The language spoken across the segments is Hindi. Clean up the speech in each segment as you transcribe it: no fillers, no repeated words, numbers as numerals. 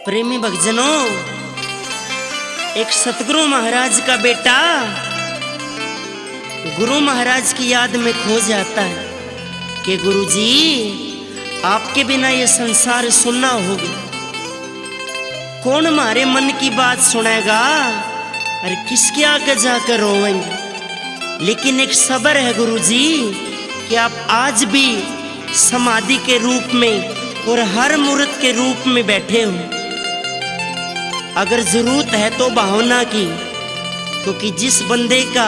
प्रेमी भक्तजनों, एक सतगुरु महाराज का बेटा गुरु महाराज की याद में खो जाता है कि गुरुजी आपके बिना ये संसार सुनना होगा। कौन हमारे मन की बात सुनेगा और किसके आगे जाकर रोवेंगे। लेकिन एक सब्र है गुरुजी कि आप आज भी समाधि के रूप में और हर मूर्त के रूप में बैठे हो। अगर जरूरत है तो भावना की, क्योंकि जिस बंदे का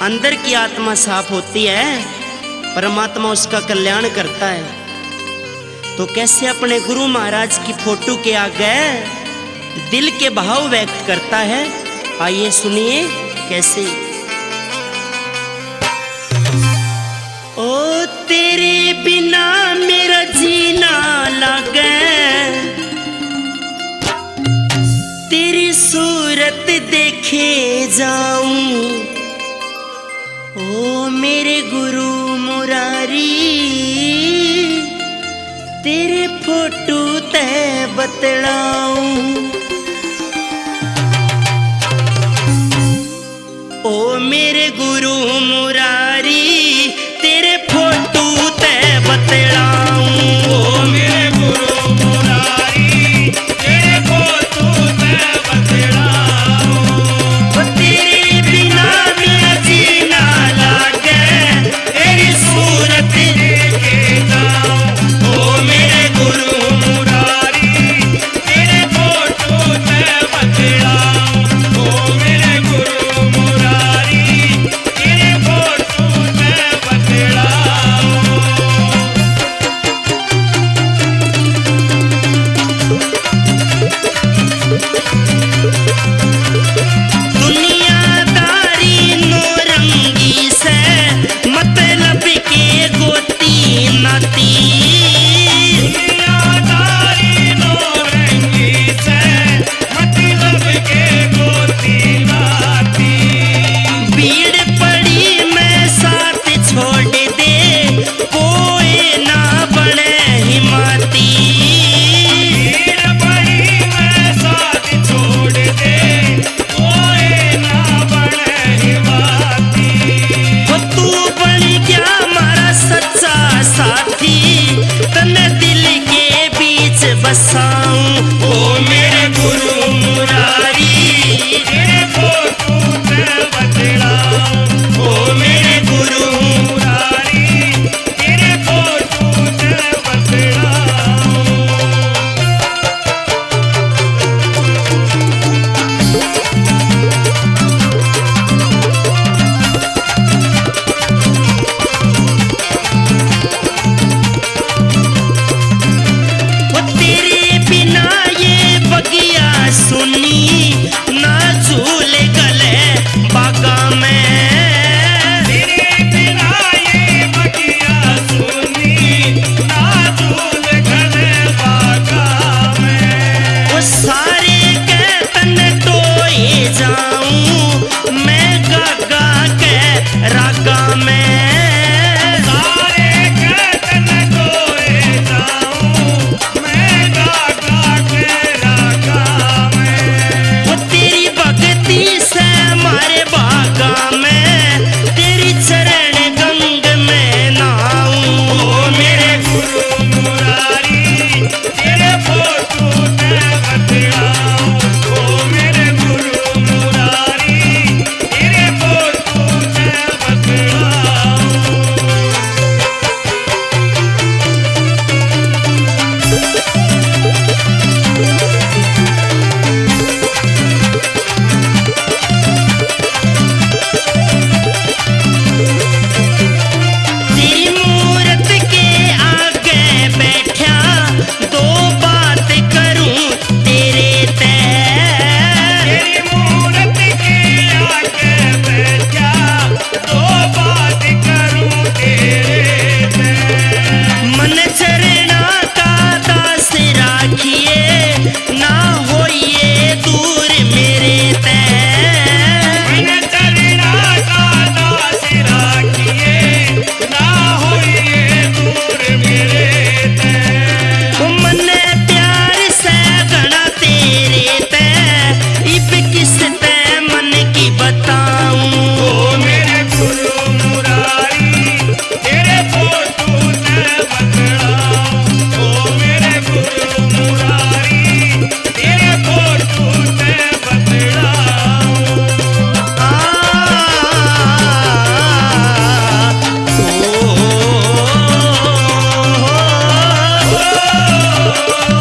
अंदर की आत्मा साफ होती है परमात्मा उसका कल्याण करता है। तो कैसे अपने गुरु महाराज की फोटो के आगे दिल के भाव व्यक्त करता है, आइए सुनिए कैसे। ओ तेरे बिना मेरा जीना लगे, तेरी सूरत देखे जाऊं। ओ मेरे गुरु मुरारी, तेरे फोटो ते बतलाऊं। ओ मेरे गुरु मुरारी, तेरे फोटो ते बतलाऊं। ओ मेरे गुरु मुरारी, तेरे फोटो ते बतलाऊं। ओ तेरे बिना मेरा जीना लागे, तेरी सूरत देखे जाऊं। ओ मेरे गुरु मुरारी, तेरे फोटो ते बतलाऊं। ओ मेरे गुरु मुरारी, तेरे फोटो ते बतलाऊं। दुनियादारी नौरंगी से मतलब के गोती नाती। दुनियादारी नौरंगी से मतलब के गोती नाती। भीड़ पड़ी मैं साथ छोड़ दे, कोई ना बने हिमाती। भीड़ पड़ी मैं साथ छोड़ दे, कोई ना बने हिमाती। वो तू बन गया हमारा सच्चा साथी, तने दिल के बीच बसाऊं। ओ मेरे गुरु मुरारी, तेरे फोटो ते बतलाऊं। ओ मेरे गुरु मुरारी, तेरे फोटो ते बतलाऊं। वो तेरे बिना ये बगिया सुनी, ना झूले गले बागा में। तेरे बिना ये बगिया सुनी, ना झूले गले बागा में। वो सारे के तन टोए जाऊं, मैं गागा के रागा में। सारे के तन टोए जाऊं, मैं गागा के रागा में। वो तेरी भक्ति से हमारे बागा में, तेरी चरण गंग में नहाऊं। ओ मेरे गुरु मुरारी, तेरे फोटो ते बतलाऊं। ओ मेरे गुरु मुरारी, तेरे फोटो ते बतलाऊं। तेरी मूरत के आगे बैठा, दो बात करूं तेरे ते। तेरी मूरत के आगे बैठा, दो बात करूं तेरे ते। मन चरना का दास हो